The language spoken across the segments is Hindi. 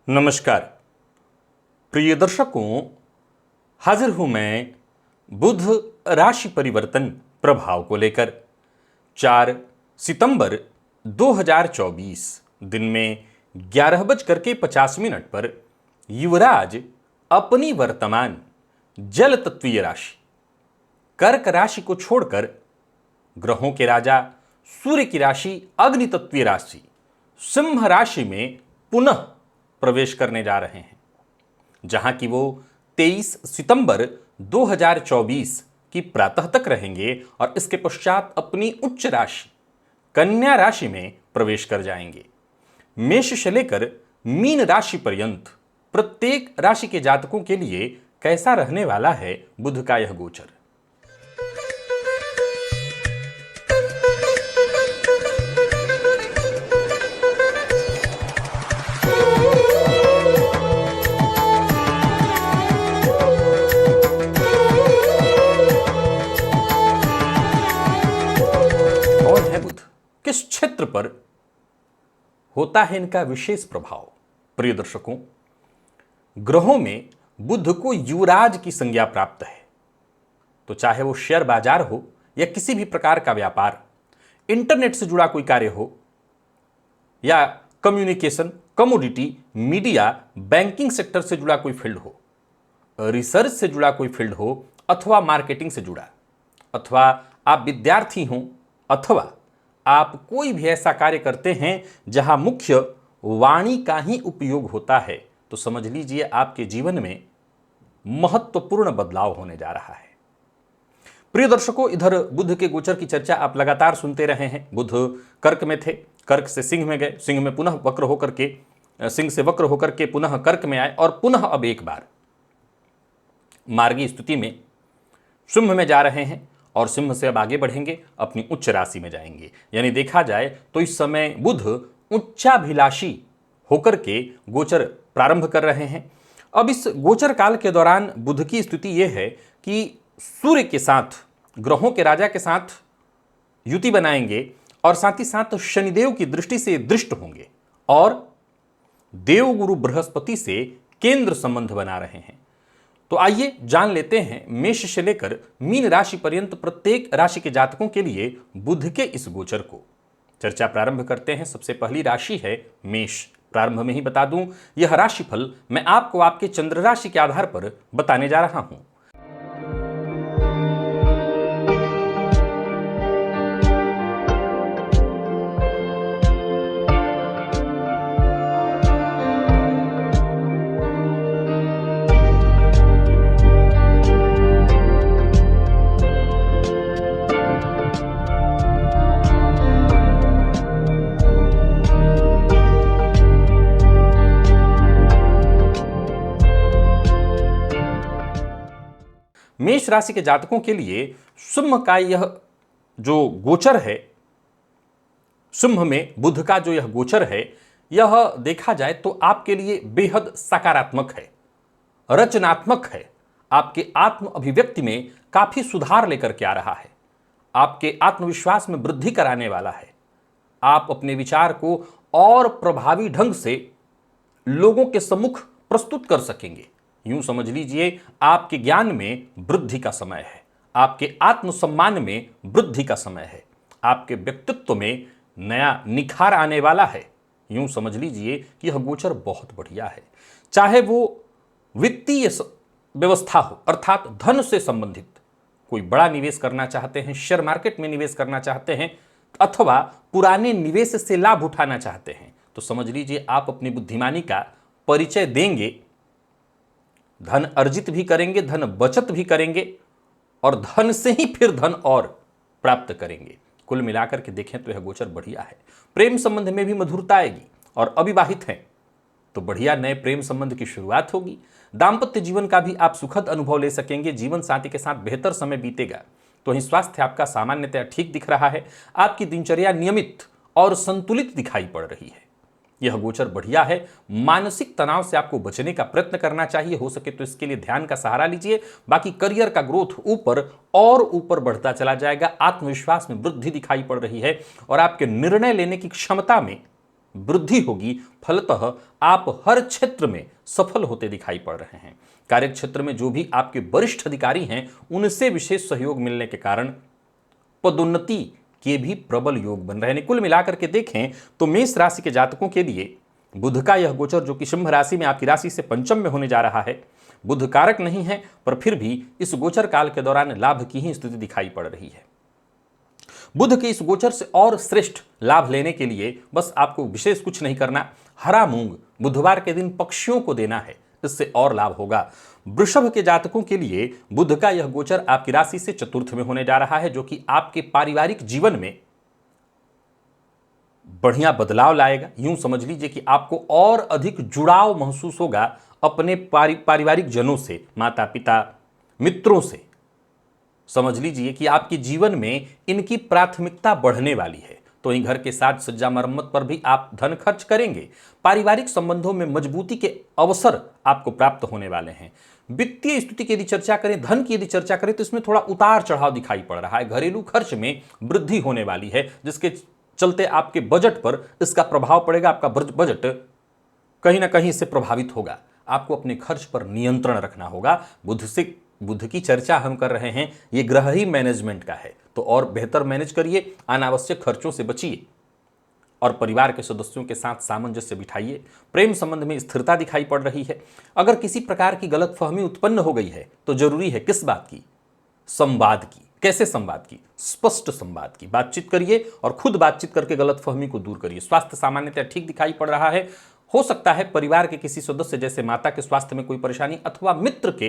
नमस्कार प्रिय दर्शकों, हाजिर हूं मैं बुध राशि परिवर्तन प्रभाव को लेकर। 4 सितंबर 2024 दिन में 11:50 पर युवराज अपनी वर्तमान जल तत्वीय राशि कर्क राशि को छोड़कर ग्रहों के राजा सूर्य की राशि अग्नि तत्वीय राशि सिंह राशि में पुनः प्रवेश करने जा रहे हैं, जहां की वो 23 सितंबर 2024 की प्रातः तक रहेंगे और इसके पश्चात अपनी उच्च राशि कन्या राशि में प्रवेश कर जाएंगे। मेष से लेकर मीन राशि पर्यंत प्रत्येक राशि के जातकों के लिए कैसा रहने वाला है बुध का यह गोचर। किस क्षेत्र पर होता है इनका विशेष प्रभाव। प्रिय दर्शकों, ग्रहों में बुध को युवराज की संज्ञा प्राप्त है, तो चाहे वो शेयर बाजार हो या किसी भी प्रकार का व्यापार, इंटरनेट से जुड़ा कोई कार्य हो या communication, commodity, media, banking sector से जुड़ा कोई फील्ड हो, रिसर्च से जुड़ा कोई फील्ड हो, अथवा मार्केटिंग से जुड़ा, अथवा आप विद्यार्थी हों, अथवा आप कोई भी ऐसा कार्य करते हैं जहां मुख्य वाणी का ही उपयोग होता है, तो समझ लीजिए आपके जीवन में महत्वपूर्ण बदलाव होने जा रहा है। प्रिय दर्शकों, इधर बुध के गोचर की चर्चा आप लगातार सुनते रहे हैं। बुध कर्क में थे, कर्क से सिंह में गए, सिंह में पुनः वक्र होकर के, सिंह से वक्र होकर के पुनः कर्क में आए और पुनः अब एक बार मार्गी स्थिति में सिंह में जा रहे हैं और सिंह से अब आगे बढ़ेंगे, अपनी उच्च राशि में जाएंगे। यानी देखा जाए तो इस समय बुध उच्चाभिलाषी होकर के गोचर प्रारंभ कर रहे हैं। अब इस गोचर काल के दौरान बुध की स्थिति यह है कि सूर्य के साथ, ग्रहों के राजा के साथ युति बनाएंगे और साथ ही साथ शनिदेव की दृष्टि से दृष्ट होंगे और देवगुरु बृहस्पति से केंद्र संबंध बना रहे हैं। तो आइए जान लेते हैं मेष से लेकर मीन राशि पर्यंत प्रत्येक राशि के जातकों के लिए बुध के इस गोचर को। चर्चा प्रारंभ करते हैं। सबसे पहली राशि है मेष। प्रारंभ में ही बता दूं, यह राशिफल मैं आपको आपके चंद्र राशि के आधार पर बताने जा रहा हूं। मेष राशि के जातकों के लिए सिंह का यह जो गोचर है, सिंह में बुध का जो यह गोचर है, यह देखा जाए तो आपके लिए बेहद सकारात्मक है, रचनात्मक है। आपके आत्म अभिव्यक्ति में काफी सुधार लेकर के आ रहा है, आपके आत्मविश्वास में वृद्धि कराने वाला है। आप अपने विचार को और प्रभावी ढंग से लोगों के सम्मुख प्रस्तुत कर सकेंगे। यूं समझ लीजिए आपके ज्ञान में वृद्धि का समय है, आपके आत्मसम्मान में वृद्धि का समय है, आपके व्यक्तित्व में नया निखार आने वाला है। यूं समझ लीजिए कि यह गोचर बहुत बढ़िया है। चाहे वो वित्तीय व्यवस्था हो, अर्थात धन से संबंधित कोई बड़ा निवेश करना चाहते हैं, शेयर मार्केट में निवेश करना चाहते हैं, अथवा पुराने निवेश से लाभ उठाना चाहते हैं, तो समझ लीजिए आप अपनी बुद्धिमानी का परिचय देंगे, धन अर्जित भी करेंगे, धन बचत भी करेंगे और धन से ही फिर धन और प्राप्त करेंगे। कुल मिलाकर के देखें तो यह गोचर बढ़िया है। प्रेम संबंध में भी मधुरता आएगी और अविवाहित हैं तो बढ़िया नए प्रेम संबंध की शुरुआत होगी। दाम्पत्य जीवन का भी आप सुखद अनुभव ले सकेंगे, जीवन साथी के साथ बेहतर समय बीतेगा। तो वहीं स्वास्थ्य आपका सामान्यतः ठीक दिख रहा है। आपकी दिनचर्या नियमित और संतुलित दिखाई पड़ रही है। यह गोचर बढ़िया है। मानसिक तनाव से आपको बचने का प्रयत्न करना चाहिए, हो सके तो इसके लिए ध्यान का सहारा लीजिए। बाकी करियर का ग्रोथ ऊपर और ऊपर बढ़ता चला जाएगा। आत्मविश्वास में वृद्धि दिखाई पड़ रही है और आपके निर्णय लेने की क्षमता में वृद्धि होगी। फलतः आप हर क्षेत्र में सफल होते दिखाई पड़ रहे हैं। कार्य क्षेत्र में जो भी आपके वरिष्ठ अधिकारी हैं उनसे विशेष सहयोग मिलने के कारण पदोन्नति के भी प्रबल योग बन रहे हैं। कुल मिलाकर के देखें तो मेष राशि के जातकों के लिए बुध का यह गोचर जो कि सिंह राशि में आपकी राशि से पंचम में होने जा रहा है, बुध कारक नहीं है, पर फिर भी इस गोचर काल के दौरान लाभ की ही स्थिति दिखाई पड़ रही है। बुध के इस गोचर से और श्रेष्ठ लाभ लेने के लिए बस आपको विशेष कुछ नहीं करना, हरा मूंग बुधवार के दिन पक्षियों को देना है, इससे और लाभ होगा। वृषभ के जातकों के लिए बुध का यह गोचर आपकी राशि से चतुर्थ में होने जा रहा है, जो कि आपके पारिवारिक जीवन में बढ़िया बदलाव लाएगा। यूं समझ लीजिए कि आपको और अधिक जुड़ाव महसूस होगा अपने पारिवारिक जनों से, माता पिता, मित्रों से। समझ लीजिए कि आपके जीवन में इनकी प्राथमिकता बढ़ने वाली है। तो वहीं घर के साज सज्जा मरम्मत पर भी आप धन खर्च करेंगे। पारिवारिक संबंधों में मजबूती के अवसर आपको प्राप्त होने वाले हैं। वित्तीय स्थिति की यदि चर्चा करें, धन की यदि चर्चा करें, तो इसमें थोड़ा उतार चढ़ाव दिखाई पड़ रहा है। घरेलू खर्च में वृद्धि होने वाली है, जिसके चलते आपके बजट पर इसका प्रभाव पड़ेगा। आपका बजट कहीं ना कहीं इससे प्रभावित होगा। आपको अपने खर्च पर नियंत्रण रखना होगा। बुध की चर्चा हम कर रहे हैं, ये ग्रह ही मैनेजमेंट का है, तो और बेहतर मैनेज करिए, अनावश्यक खर्चों से बचिए और परिवार के सदस्यों के साथ सामंजस्य बिठाइए। प्रेम संबंध में स्थिरता दिखाई पड़ रही है। अगर किसी प्रकार की गलतफहमी उत्पन्न हो गई है तो जरूरी है किस बात की? संवाद की। कैसे संवाद की? स्पष्ट संवाद की। बातचीत करिए और खुद बातचीत करके गलतफहमी को दूर करिए। स्वास्थ्य सामान्यतः ठीक दिखाई पड़ रहा है। हो सकता है परिवार के किसी सदस्य जैसे माता के स्वास्थ्य में कोई परेशानी, अथवा मित्र के,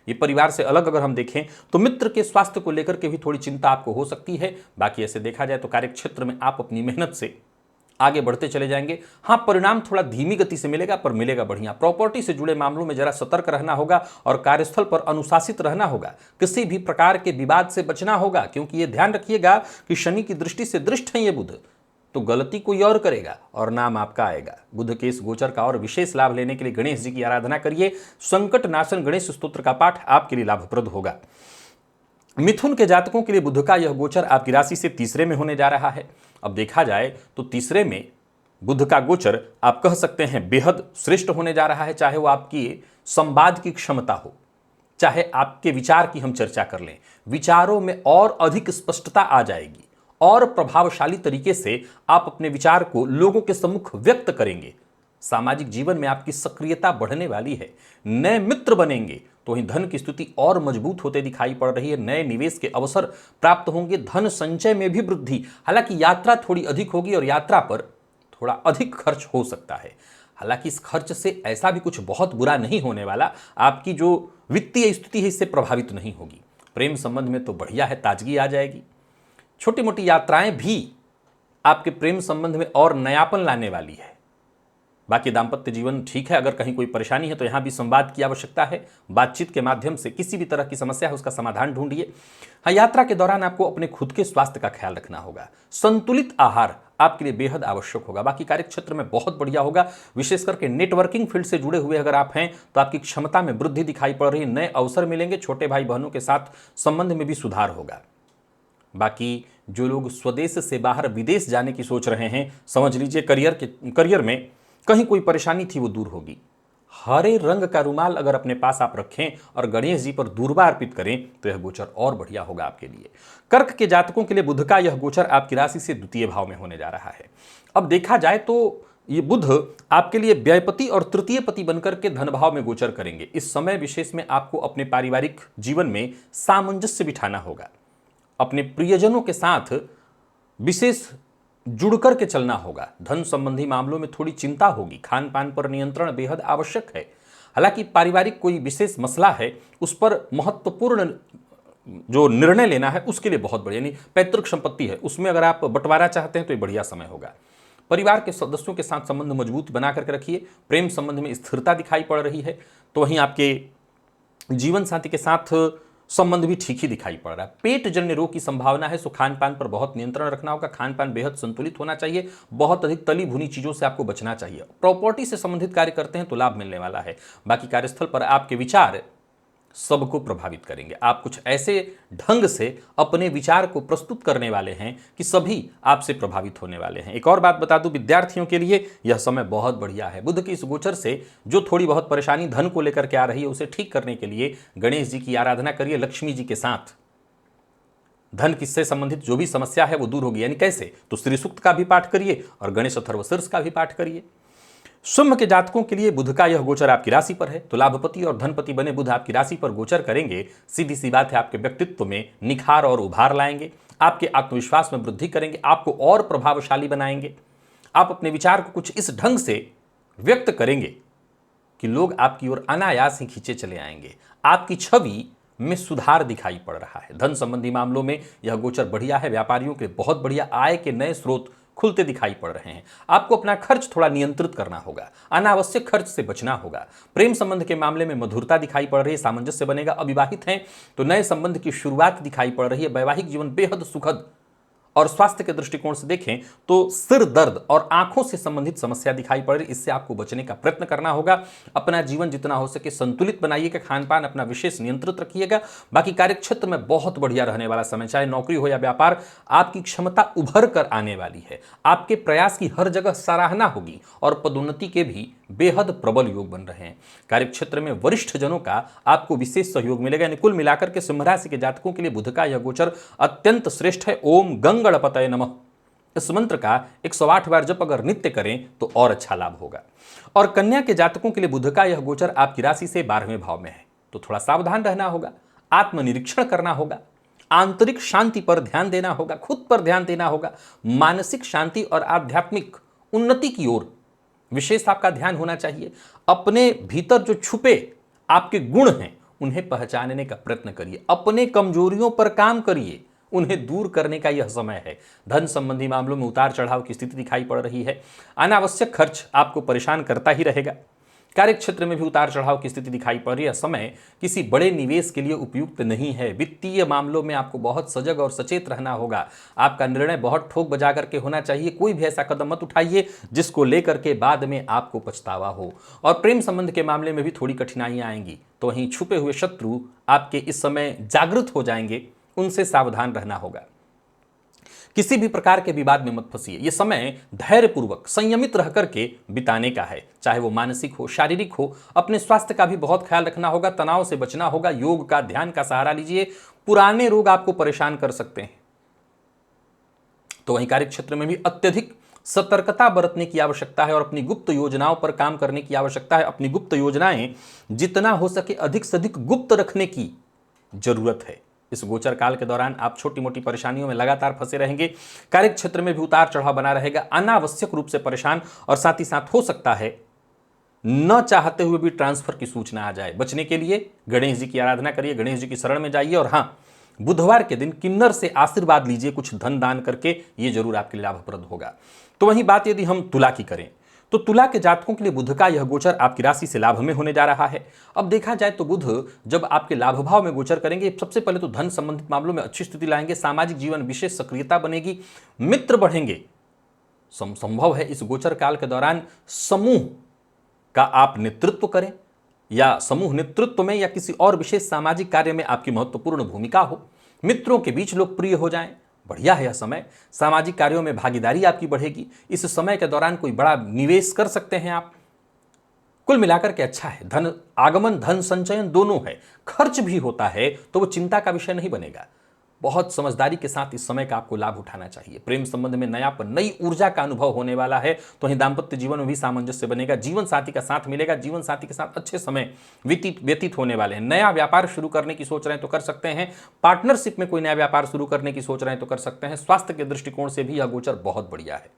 ये परिवार से अलग अगर हम देखें तो मित्र के स्वास्थ्य को लेकर के भी थोड़ी चिंता आपको हो सकती है। बाकी ऐसे देखा जाए तो कार्य क्षेत्र में आप अपनी मेहनत से आगे बढ़ते चले जाएंगे। हाँ, परिणाम थोड़ा धीमी गति से मिलेगा, पर मिलेगा बढ़िया। प्रॉपर्टी से जुड़े मामलों में जरा सतर्क रहना होगा और कार्यस्थल पर अनुशासित रहना होगा। किसी भी प्रकार के विवाद से बचना होगा, क्योंकि ये ध्यान रखिएगा कि शनि की दृष्टि से दृष्ट है ये बुध, तो गलती कोई और करेगा और नाम आपका आएगा। बुध के इस गोचर का और विशेष लाभ लेने के लिए गणेश जी की आराधना करिए। संकट नाशन गणेश स्तोत्र का पाठ आपके लिए लाभप्रद होगा। मिथुन के जातकों के लिए बुध का यह गोचर आपकी राशि से तीसरे में होने जा रहा है। अब देखा जाए तो तीसरे में बुध का गोचर आप कह सकते हैं बेहद श्रेष्ठ होने जा रहा है। चाहे वो आपकी संवाद की क्षमता हो, चाहे आपके विचार की हम चर्चा कर लें, विचारों में और अधिक स्पष्टता आ जाएगी और प्रभावशाली तरीके से आप अपने विचार को लोगों के सम्मुख व्यक्त करेंगे। सामाजिक जीवन में आपकी सक्रियता बढ़ने वाली है। नए मित्र बनेंगे। तो वहीं धन की स्थिति और मजबूत होते दिखाई पड़ रही है। नए निवेश के अवसर प्राप्त होंगे। धन संचय में भी वृद्धि। हालांकि यात्रा थोड़ी अधिक होगी और यात्रा पर थोड़ा अधिक खर्च हो सकता है। हालांकि इस खर्च से ऐसा भी कुछ बहुत बुरा नहीं होने वाला। आपकी जो वित्तीय स्थिति है इससे प्रभावित नहीं होगी। प्रेम संबंध में तो बढ़िया है, ताजगी आ जाएगी। छोटी मोटी यात्राएं भी आपके प्रेम संबंध में और नयापन लाने वाली है। बाकी दाम्पत्य जीवन ठीक है। अगर कहीं कोई परेशानी है तो यहां भी संवाद की आवश्यकता है। बातचीत के माध्यम से किसी भी तरह की समस्या है उसका समाधान ढूंढिए। हाँ, यात्रा के दौरान आपको अपने खुद के स्वास्थ्य का ख्याल रखना होगा। संतुलित आहार आपके लिए बेहद आवश्यक होगा। बाकी कार्य क्षेत्र में बहुत बढ़िया होगा। विशेष करके नेटवर्किंग फील्ड से जुड़े हुए अगर आप हैं तो आपकी क्षमता में वृद्धि दिखाई पड़ रही है। नए अवसर मिलेंगे। छोटे भाई बहनों के साथ संबंध में भी सुधार होगा। बाकी जो लोग स्वदेश से बाहर विदेश जाने की सोच रहे हैं, समझ लीजिए करियर में कहीं कोई परेशानी थी वो दूर होगी। हरे रंग का रुमाल अगर अपने पास आप रखें और गणेश जी पर दूर्वा अर्पित करें तो यह गोचर और बढ़िया होगा आपके लिए। कर्क के जातकों के लिए बुध का यह गोचर आपकी राशि से द्वितीय भाव में होने जा रहा है। अब देखा जाए तो ये बुध आपके लिए व्ययपति और तृतीय पति बनकर के धन भाव में गोचर करेंगे। इस समय विशेष में आपको अपने पारिवारिक जीवन में सामंजस्य बिठाना होगा। अपने प्रियजनों के साथ विशेष जुड़ करके चलना होगा। धन संबंधी मामलों में थोड़ी चिंता होगी। खान पान पर नियंत्रण बेहद आवश्यक है। हालांकि पारिवारिक कोई विशेष मसला है उस पर महत्वपूर्ण जो निर्णय लेना है उसके लिए बहुत बढ़िया, यानी पैतृक संपत्ति है उसमें अगर आप बंटवारा चाहते हैं तो ये बढ़िया समय होगा। परिवार के सदस्यों के साथ संबंध मजबूत बना करके रखिए। प्रेम संबंध में स्थिरता दिखाई पड़ रही है। तो वहीं आपके जीवन साथी के साथ संबंध भी ठीक ही दिखाई पड़ रहा है। पेट जन्य रोग की संभावना है, सो खान पान पर बहुत नियंत्रण रखना होगा। खान पान बेहद संतुलित होना चाहिए। बहुत अधिक तली भुनी चीजों से आपको बचना चाहिए। प्रॉपर्टी से संबंधित कार्य करते हैं तो लाभ मिलने वाला है। बाकी कार्यस्थल पर आपके विचार सबको प्रभावित करेंगे। आप कुछ ऐसे ढंग से अपने विचार को प्रस्तुत करने वाले हैं कि सभी आपसे प्रभावित होने वाले हैं। एक और बात बता दूं, विद्यार्थियों के लिए यह समय बहुत बढ़िया है। बुध की इस गोचर से जो थोड़ी बहुत परेशानी धन को लेकर के आ रही है, उसे ठीक करने के लिए गणेश जी की आराधना करिए, लक्ष्मी जी के साथ। धन किससे संबंधित जो भी समस्या है वो दूर होगी। यानी कैसे? तो श्री सूक्त का भी पाठ करिए और गणेश अथर्वशीर्ष का भी पाठ करिए। सिंह के जातकों के लिए बुध का यह गोचर आपकी राशि पर है, तो लाभपति और धनपति बने बुध आपकी राशि पर गोचर करेंगे। सीधी सी बात है, आपके व्यक्तित्व में निखार और उभार लाएंगे, आपके आत्मविश्वास में वृद्धि करेंगे, आपको और प्रभावशाली बनाएंगे। आप अपने विचार को कुछ इस ढंग से व्यक्त करेंगे कि लोग आपकी ओर अनायास ही खींचे चले आएंगे। आपकी छवि में सुधार दिखाई पड़ रहा है। धन संबंधी मामलों में यह गोचर बढ़िया है। व्यापारियों के बहुत बढ़िया आय के नए स्रोत खुलते दिखाई पड़ रहे हैं। आपको अपना खर्च थोड़ा नियंत्रित करना होगा, अनावश्यक खर्च से बचना होगा। प्रेम संबंध के मामले में मधुरता दिखाई पड़ रही है, सामंजस्य बनेगा। अविवाहित हैं तो नए संबंध की शुरुआत दिखाई पड़ रही है। वैवाहिक जीवन बेहद सुखद। और स्वास्थ्य के दृष्टिकोण से देखें तो सिर दर्द और आंखों से संबंधित समस्या दिखाई पड़ रही, इससे आपको बचने का प्रयत्न करना होगा। अपना जीवन जितना हो सके संतुलित बनाइएगा, खान पान अपना विशेष नियंत्रित रखिएगा। बाकी कार्यक्षेत्र में बहुत बढ़िया रहने वाला समय, चाहे नौकरी हो या व्यापार, आपकी क्षमता उभर कर आने वाली है। आपके प्रयास की हर जगह सराहना होगी और पदोन्नति के भी बेहद प्रबल योग बन रहे हैं। कार्यक्षेत्र में वरिष्ठ जनों का आपको विशेष सहयोग मिलेगा। यानी कुल मिलाकर के सिंह राशि के जातकों के लिए बुध का यह गोचर अत्यंत श्रेष्ठ है। ओम गंगणपतये नमः इस मंत्र का 108 बार जप अगर नित्य करें तो और अच्छा लाभ होगा। और कन्या के जातकों के लिए बुध का यह गोचर आपकी राशि से 12वें भाव में है, तो थोड़ा सावधान रहना होगा, आत्मनिरीक्षण करना होगा, आंतरिक शांति पर ध्यान देना होगा, खुद पर ध्यान देना होगा। मानसिक शांति और आध्यात्मिक उन्नति की ओर विशेष आपका ध्यान होना चाहिए। अपने भीतर जो छुपे आपके गुण हैं उन्हें पहचानने का प्रयत्न करिए। अपने कमजोरियों पर काम करिए, उन्हें दूर करने का यह समय है। धन संबंधी मामलों में उतार चढ़ाव की स्थिति दिखाई पड़ रही है। अनावश्यक खर्च आपको परेशान करता ही रहेगा। कार्यक्षेत्र में भी उतार चढ़ाव की स्थिति दिखाई पड़ रही है। समय किसी बड़े निवेश के लिए उपयुक्त नहीं है। वित्तीय मामलों में आपको बहुत सजग और सचेत रहना होगा। आपका निर्णय बहुत ठोक बजा करके होना चाहिए। कोई भी ऐसा कदम मत उठाइए जिसको लेकर के बाद में आपको पछतावा हो। और प्रेम संबंध के मामले में भी थोड़ी कठिनाइयां आएंगी, तो वहीं छुपे हुए शत्रु आपके इस समय जागृत हो जाएंगे, उनसे सावधान रहना होगा। किसी भी प्रकार के विवाद में मत फंसिए। यह समय धैर्यपूर्वक संयमित रह करके बिताने का है, चाहे वो मानसिक हो शारीरिक हो। अपने स्वास्थ्य का भी बहुत ख्याल रखना होगा, तनाव से बचना होगा। योग का ध्यान का सहारा लीजिए। पुराने रोग आपको परेशान कर सकते हैं, तो वहीं कार्यक्षेत्र में भी अत्यधिक सतर्कता बरतने की आवश्यकता है और अपनी गुप्त योजनाओं पर काम करने की आवश्यकता है। अपनी गुप्त योजनाएं जितना हो सके अधिक से अधिक गुप्त रखने की जरूरत है। इस गोचर काल के दौरान आप छोटी मोटी परेशानियों में लगातार फंसे रहेंगे। कार्य क्षेत्र में भी उतार चढ़ाव बना रहेगा। अनावश्यक रूप से परेशान, और साथ ही साथ हो सकता है न चाहते हुए भी ट्रांसफर की सूचना आ जाए। बचने के लिए गणेश जी की आराधना करिए, गणेश जी की शरण में जाइए। और हाँ, बुधवार के दिन किन्नर से आशीर्वाद लीजिए, कुछ धन दान करके, ये जरूर आपके लिए लाभप्रद होगा। तो वहीं बात यदि हम तुला की करें तो तुला के जातकों के लिए बुध का यह गोचर आपकी राशि से लाभ में होने जा रहा है। अब देखा जाए तो बुध जब आपके लाभ भाव में गोचर करेंगे, सबसे पहले तो धन संबंधित मामलों में अच्छी स्थिति लाएंगे। सामाजिक जीवन विशेष सक्रियता बनेगी, मित्र बढ़ेंगे। संभव है इस गोचर काल के दौरान समूह का आप नेतृत्व करें, या समूह नेतृत्व में या किसी और विशेष सामाजिक कार्य में आपकी महत्वपूर्ण भूमिका हो। मित्रों के बीच लोकप्रिय हो जाएं। बढ़िया है यह समय। सामाजिक कार्यों में भागीदारी आपकी बढ़ेगी। इस समय के दौरान कोई बड़ा निवेश कर सकते हैं आप। कुल मिलाकर के अच्छा है। धन आगमन धन संचयन दोनों है। खर्च भी होता है तो वो चिंता का विषय नहीं बनेगा। बहुत समझदारी के साथ इस समय का आपको लाभ उठाना चाहिए। प्रेम संबंध में नयापन, नई ऊर्जा का अनुभव होने वाला है, तो वहीं दाम्पत्य जीवन में भी सामंजस्य बनेगा। जीवन साथी का साथ मिलेगा। जीवन साथी के साथ अच्छे समय व्यतीत होने वाले हैं। नया व्यापार शुरू करने की सोच रहे हैं तो कर सकते हैं। पार्टनरशिप में कोई नया व्यापार शुरू करने की सोच रहे हैं तो कर सकते हैं। स्वास्थ्य के दृष्टिकोण से भी यह गोचर बहुत बढ़िया है।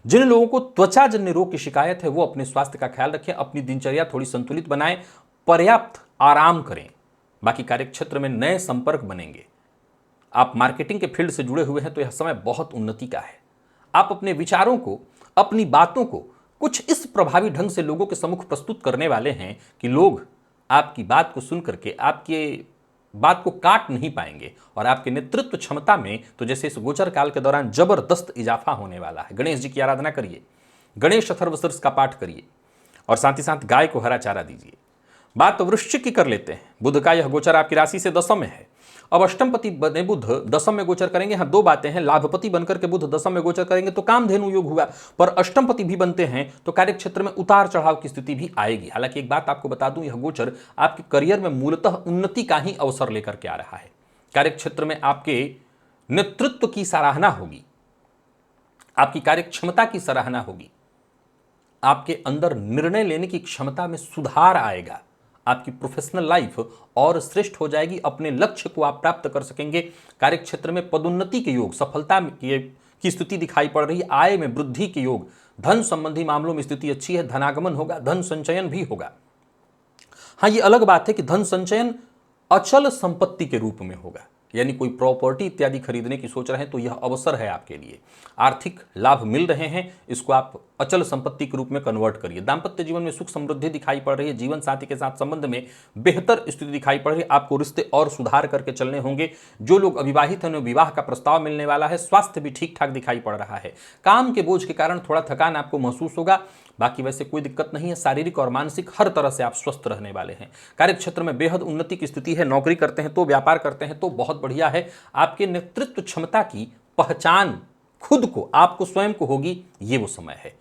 जिन लोगों को त्वचाजन्य रोग की शिकायत है वो अपने स्वास्थ्य का ख्याल रखें, अपनी दिनचर्या थोड़ी संतुलित बनाएं, पर्याप्त आराम करें। बाकी कार्यक्षेत्र में नए संपर्क बनेंगे। आप मार्केटिंग के फील्ड से जुड़े हुए हैं तो यह समय बहुत उन्नति का है। आप अपने विचारों को, अपनी बातों को कुछ इस प्रभावी ढंग से लोगों के सम्मुख प्रस्तुत करने वाले हैं कि लोग आपकी बात को सुन करके आपके बात को काट नहीं पाएंगे। और आपके नेतृत्व क्षमता में तो जैसे इस गोचर काल के दौरान जबरदस्त इजाफा होने वाला है। गणेश जी की आराधना करिए, गणेश अथर्वशीर्ष का पाठ करिए, और साथ ही साथ गाय को हरा चारा दीजिए। बात वृश्चिक की कर लेते हैं। बुध का यह गोचर आपकी राशि से दशम में है। अब अष्टमपति बने बुध दशम में गोचर करेंगे। हाँ, दो बातें हैं, लाभपति बनकर के बुध दशम में गोचर करेंगे तो कामधेनु योग हुआ, पर अष्टमपति भी बनते हैं तो कार्य क्षेत्र में उतार चढ़ाव की स्थिति भी आएगी। हालांकि एक बात आपको बता दूं, यह गोचर आपके करियर में मूलतः उन्नति का ही अवसर लेकर के आ रहा है। कार्य क्षेत्र में आपके नेतृत्व की सराहना होगी, आपकी कार्य क्षमता की सराहना होगी, आपके अंदर निर्णय लेने की क्षमता में सुधार आएगा, आपकी प्रोफेशनल लाइफ और श्रेष्ठ हो जाएगी, अपने लक्ष्य को आप प्राप्त कर सकेंगे। कार्य क्षेत्र में पदोन्नति के योग, सफलता की स्थिति दिखाई पड़ रही है, आय में वृद्धि के योग, धन संबंधी मामलों में स्थिति अच्छी है, धनागमन होगा, धन संचयन भी होगा। हाँ, ये अलग बात है कि धन संचयन अचल संपत्ति के रूप में होगा, यानी कोई प्रॉपर्टी इत्यादि खरीदने की सोच रहे हैं तो यह अवसर है आपके लिए। आर्थिक लाभ मिल रहे हैं, इसको आप अचल संपत्ति के रूप में कन्वर्ट करिए। दाम्पत्य जीवन में सुख समृद्धि दिखाई पड़ रही है, जीवन साथी के साथ संबंध में बेहतर स्थिति दिखाई पड़ रही है। आपको रिश्ते और सुधार करके चलने होंगे। जो लोग अविवाहित हैं उन्हें विवाह का प्रस्ताव मिलने वाला है। स्वास्थ्य भी ठीक ठाक दिखाई पड़ रहा है। काम के बोझ के कारण थोड़ा थकान आपको महसूस होगा, बाकी वैसे कोई दिक्कत नहीं है। शारीरिक और मानसिक हर तरह से आप स्वस्थ रहने वाले हैं। कार्य क्षेत्र में बेहद उन्नति की स्थिति है। नौकरी करते हैं तो, व्यापार करते हैं तो बहुत बढ़िया है। आपके नेतृत्व क्षमता की पहचान खुद को, आपको स्वयं को होगी, ये वो समय है।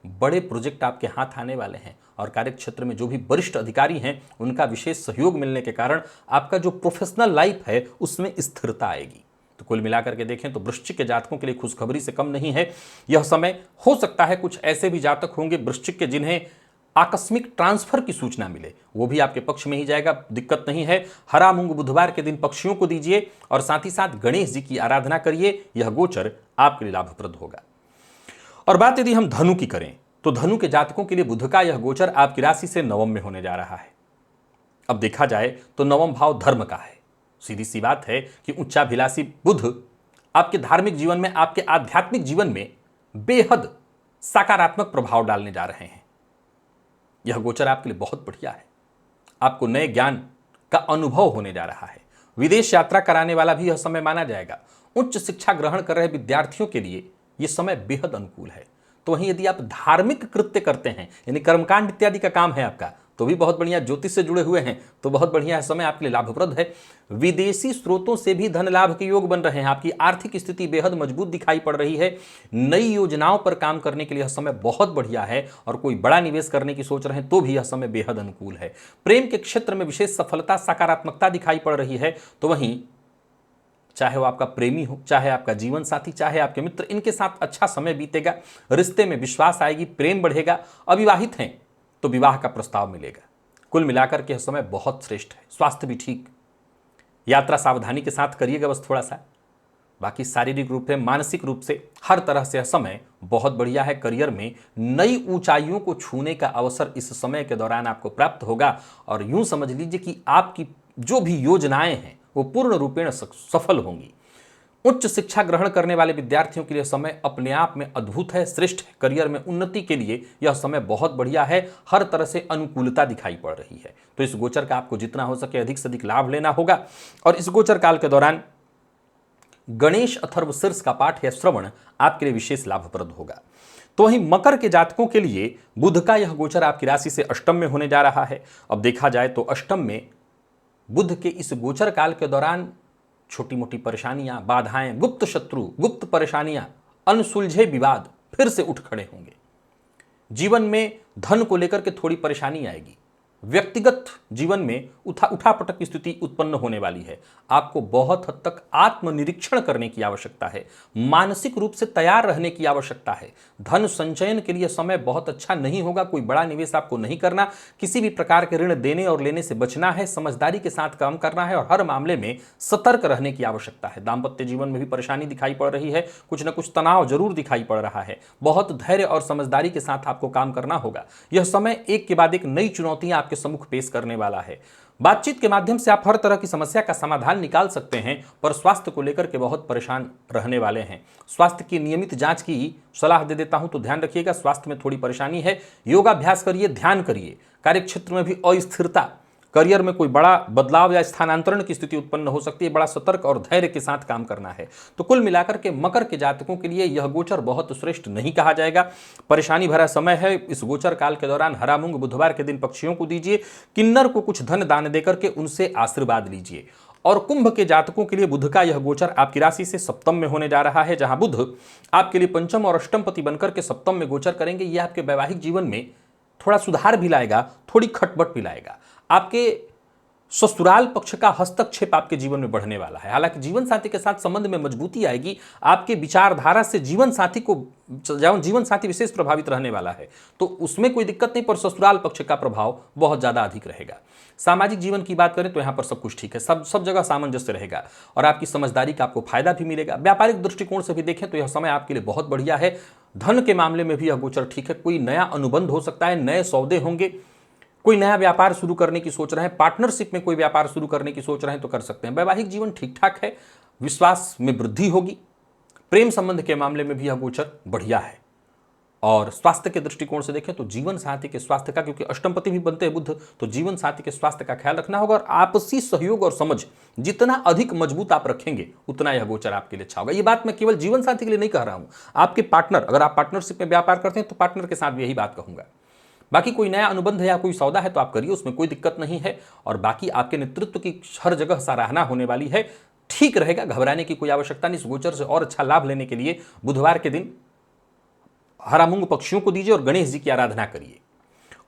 बड़े प्रोजेक्ट आपके हाथ आने वाले हैं और कार्य क्षेत्र में जो भी वरिष्ठ अधिकारी हैं उनका विशेष सहयोग मिलने के कारण आपका जो प्रोफेशनल लाइफ है उसमें स्थिरता आएगी। तो कुल मिलाकर के देखें तो वृश्चिक के जातकों के लिए खुशखबरी से कम नहीं है। यह समय हो सकता है कुछ ऐसे भी जातक होंगे वृश्चिक के जिन्हें आकस्मिक ट्रांसफर की सूचना मिले, वो भी आपके पक्ष में ही जाएगा, दिक्कत नहीं है। हरा मूंग बुधवार के दिन पक्षियों को दीजिए और साथ ही साथ गणेश जी की आराधना करिए, यह गोचर आपके लिए लाभप्रद होगा। और बात यदि हम धनु की करें तो धनु के जातकों के लिए बुध का यह गोचर आपकी राशि से नवम में होने जा रहा है। अब देखा जाए तो नवम भाव धर्म का है। सीधी सी बात है कि उच्चाभिलाषी बुध आपके धार्मिक जीवन में, आपके आध्यात्मिक जीवन में बेहद सकारात्मक प्रभाव डालने जा रहे हैं। यह गोचर आपके लिए बहुत बढ़िया है। आपको नए ज्ञान का अनुभव होने जा रहा है। विदेश यात्रा कराने वाला भी यह समय माना जाएगा। उच्च शिक्षा ग्रहण कर रहे विद्यार्थियों के लिए यह समय बेहद अनुकूल है। तो वहीं यदि आप धार्मिक कृत्य करते हैं, यानी कर्मकांड इत्यादि का काम है आपका, तो भी बहुत बढ़िया। ज्योतिष से जुड़े हुए हैं तो बहुत बढ़िया समय आपके लिए लाभप्रद है। विदेशी स्रोतों से भी धन लाभ के योग बन रहे हैं। आपकी आर्थिक स्थिति बेहद मजबूत दिखाई पड़ रही है। नई योजनाओं पर काम करने के लिए यह समय बहुत बढ़िया है और कोई बड़ा निवेश करने की सोच रहे हैं तो भी यह समय बेहद अनुकूल है। प्रेम के क्षेत्र में विशेष सफलता, सकारात्मकता दिखाई पड़ रही है। तो वहीं चाहे वो आपका प्रेमी हो, चाहे आपका जीवन साथी, चाहे आपके मित्र, इनके साथ अच्छा समय बीतेगा। रिश्ते में विश्वास आएगी, प्रेम बढ़ेगा। अविवाहित हैं तो विवाह का प्रस्ताव मिलेगा। कुल मिलाकर के यह समय बहुत श्रेष्ठ है। स्वास्थ्य भी ठीक, यात्रा सावधानी के साथ करिएगा बस थोड़ा सा। बाकी शारीरिक रूप से, मानसिक रूप से हर तरह से यह समय बहुत बढ़िया है। करियर में नई ऊंचाइयों को छूने का अवसर इस समय के दौरान आपको प्राप्त होगा और यूं समझ लीजिए कि आपकी जो भी योजनाएं हैं वो पूर्ण रूपेण सफल होंगी। उच्च शिक्षा ग्रहण करने वाले विद्यार्थियों के लिए समय अपने आप में अद्भुत है, श्रेष्ठ है। करियर में उन्नति के लिए यह समय बहुत बढ़िया है। हर तरह से अनुकूलता दिखाई पड़ रही है। तो इस गोचर का आपको जितना हो सके अधिक से अधिक लाभ लेना होगा। और इस गोचर काल के दौरान गणेश अथर्व शीर्ष का पाठ या श्रवण आपके लिए विशेष लाभप्रद होगा। तो वहीं मकर के जातकों के लिए बुध का यह गोचर आपकी राशि से अष्टम में होने जा रहा है। अब देखा जाए तो अष्टम में बुध के इस गोचर काल के दौरान छोटी मोटी परेशानियां, बाधाएं, गुप्त शत्रु, गुप्त परेशानियां, अनसुलझे विवाद फिर से उठ खड़े होंगे। जीवन में धन को लेकर के थोड़ी परेशानी आएगी। व्यक्तिगत जीवन में उठापटक की स्थिति उत्पन्न होने वाली है। आपको बहुत हद तक आत्मनिरीक्षण करने की आवश्यकता है। मानसिक रूप से तैयार रहने की आवश्यकता है। धन संचयन के लिए समय बहुत अच्छा नहीं होगा। कोई बड़ा निवेश आपको नहीं करना। किसी भी प्रकार के ऋण देने और लेने से बचना है। समझदारी के साथ काम करना है और हर मामले में सतर्क रहने की आवश्यकता है। दाम्पत्य जीवन में भी परेशानी दिखाई पड़ रही है। कुछ न कुछ तनाव जरूर दिखाई पड़ रहा है। बहुत धैर्य और समझदारी के साथ आपको काम करना होगा। यह समय एक के बाद एक नई चुनौतियां के सम्मुख पेश करने वाला है। बातचीत के माध्यम से आप हर तरह की समस्या का समाधान निकाल सकते हैं, पर स्वास्थ्य को लेकर के बहुत परेशान रहने वाले हैं। स्वास्थ्य की नियमित जांच की सलाह दे देता हूं, तो ध्यान रखिएगा। स्वास्थ्य में थोड़ी परेशानी है। योगाभ्यास करिए, ध्यान करिए। कार्यक्षेत्र में भी अस्थिरता करियर में कोई बड़ा बदलाव या स्थानांतरण की स्थिति उत्पन्न हो सकती है, बड़ा सतर्क और धैर्य के साथ काम करना है। तो कुल मिलाकर के मकर के जातकों के लिए यह गोचर बहुत श्रेष्ठ नहीं कहा जाएगा। परेशानी भरा समय है। इस गोचर काल के दौरान हरा मूंग बुधवार के दिन पक्षियों को दीजिए, किन्नर को कुछ धन दान देकर के उनसे आशीर्वाद लीजिए। और कुंभ के जातकों के लिए बुध का यह गोचर आपकी राशि से सप्तम में होने जा रहा है, जहां बुध आपके लिए पंचम और अष्टम पति बनकर के सप्तम में गोचर करेंगे। यह आपके वैवाहिक जीवन में थोड़ा सुधार भी लाएगा, थोड़ी खटपट भी लाएगा। आपके ससुराल पक्ष का हस्तक्षेप आपके जीवन में बढ़ने वाला है। हालांकि जीवन साथी के साथ संबंध में मजबूती आएगी। आपके विचारधारा से जीवन साथी विशेष प्रभावित रहने वाला है, तो उसमें कोई दिक्कत नहीं, पर ससुराल पक्ष का प्रभाव बहुत ज्यादा अधिक रहेगा। सामाजिक जीवन की बात करें तो यहां पर सब कुछ ठीक है, सब जगह सामंजस्य रहेगा और आपकी समझदारी का आपको फायदा भी मिलेगा। व्यापारिक दृष्टिकोण से भी देखें तो यह समय आपके लिए बहुत बढ़िया है। धन के मामले में भी यह गोचर ठीक है। कोई नया अनुबंध हो सकता है, नए सौदे होंगे, कोई नया व्यापार शुरू करने की सोच रहे हैं, पार्टनरशिप में कोई व्यापार शुरू करने की सोच रहे हैं तो कर सकते हैं। वैवाहिक जीवन ठीक ठाक है, विश्वास में वृद्धि होगी। प्रेम संबंध के मामले में भी यह गोचर बढ़िया है। और स्वास्थ्य के दृष्टिकोण से देखें तो जीवन साथी के स्वास्थ्य का, क्योंकि अष्टमपति भी बनते हैं बुध, तो जीवन साथी के स्वास्थ्य का ख्याल रखना होगा। और आपसी सहयोग और समझ जितना अधिक मजबूत आप रखेंगे उतना यह गोचर आपके लिए अच्छा होगा। ये बात मैं केवल जीवन साथी के लिए नहीं कह रहा हूं, आपके पार्टनर, अगर आप पार्टनरशिप में व्यापार करते हैं तो पार्टनर के साथ भी यही बात कहूंगा। बाकी कोई नया अनुबंध या कोई सौदा है तो आप करिए, उसमें कोई दिक्कत नहीं है। और बाकी आपके नेतृत्व की हर जगह सराहना होने वाली है, ठीक रहेगा, घबराने की कोई आवश्यकता नहीं। इस गोचर से और अच्छा लाभ लेने के लिए बुधवार के दिन हरा मूंग पक्षियों को दीजिए और गणेश जी की आराधना करिए।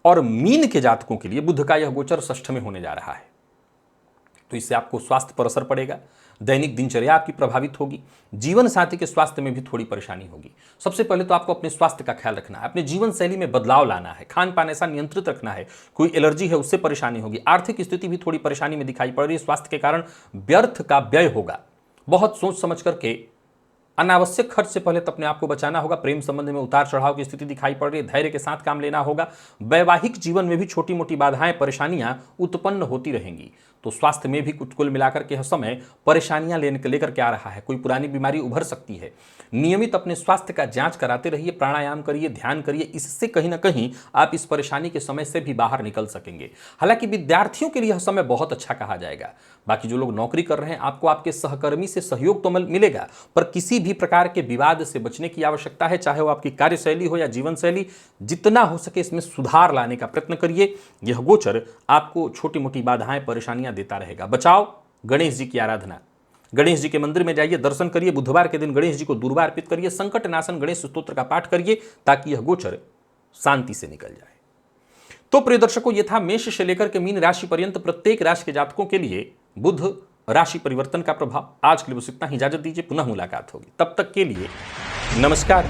और मीन के जातकों के लिए बुध का यह गोचर षष्ठ में होने जा रहा है, तो इससे आपको स्वास्थ्य पर असर पड़ेगा, दैनिक दिनचर्या आपकी प्रभावित होगी, जीवन साथी के स्वास्थ्य में भी थोड़ी परेशानी होगी। सबसे पहले तो आपको अपने स्वास्थ्य का ख्याल रखना है, अपने जीवन शैली में बदलाव लाना है, खान पान ऐसा नियंत्रित रखना है। कोई एलर्जी है उससे परेशानी होगी, आर्थिक स्थिति भी थोड़ी परेशानी में दिखाई पड़ रही है। स्वास्थ्य के कारण व्यर्थ का व्यय होगा, बहुत सोच समझ करके अनावश्यक खर्च से पहले तो अपने आप को बचाना होगा। प्रेम संबंध में उतार चढ़ाव की स्थिति दिखाई पड़ रही है, धैर्य के साथ काम लेना होगा। वैवाहिक जीवन में भी छोटी मोटी बाधाएं, परेशानियां उत्पन्न होती रहेंगी। तो स्वास्थ्य में भी कुल मिलाकर के समय परेशानियां लेकर के आ रहा है, कोई पुरानी बीमारी उभर सकती है। नियमित अपने स्वास्थ्य का जांच कराते रहिए, प्राणायाम करिए, ध्यान करिए, इससे कहीं ना कहीं आप इस परेशानी के समय से भी बाहर निकल सकेंगे। हालांकि विद्यार्थियों के लिए यह समय बहुत अच्छा कहा जाएगा। बाकी जो लोग नौकरी कर रहे हैं, आपको आपके सहकर्मी से सहयोग तो मिलेगा, पर किसी भी प्रकार के विवाद से बचने की आवश्यकता है, चाहे वो आपकी कार्यशैली हो या जीवन शैली। जितना हो सके इसमें सुधार लाने का प्रयत्न करिए। यह गोचर आपको छोटी मोटी बाधाएं, परेशानियां देता रहेगा। बचाव, गणेश जी की आराधना, गणेश जी के मंदिर में जाइए, दर्शन करिए। बुधवार के दिन गणेश जी को दूर्वा अर्पित करिए, संकट नाशन गणेश स्तोत्र का पाठ करिए, ताकि यह गोचर शांति से निकल जाए। तो प्रिय दर्शकों, यह था मेष से लेकर के मीन राशि पर्यंत प्रत्येक राशि के जातकों के लिए बुध राशि परिवर्तन का प्रभाव। आज के लिए बस इतना ही, इजाजत दीजिए, पुनः मुलाकात होगी। तब तक के लिए नमस्कार।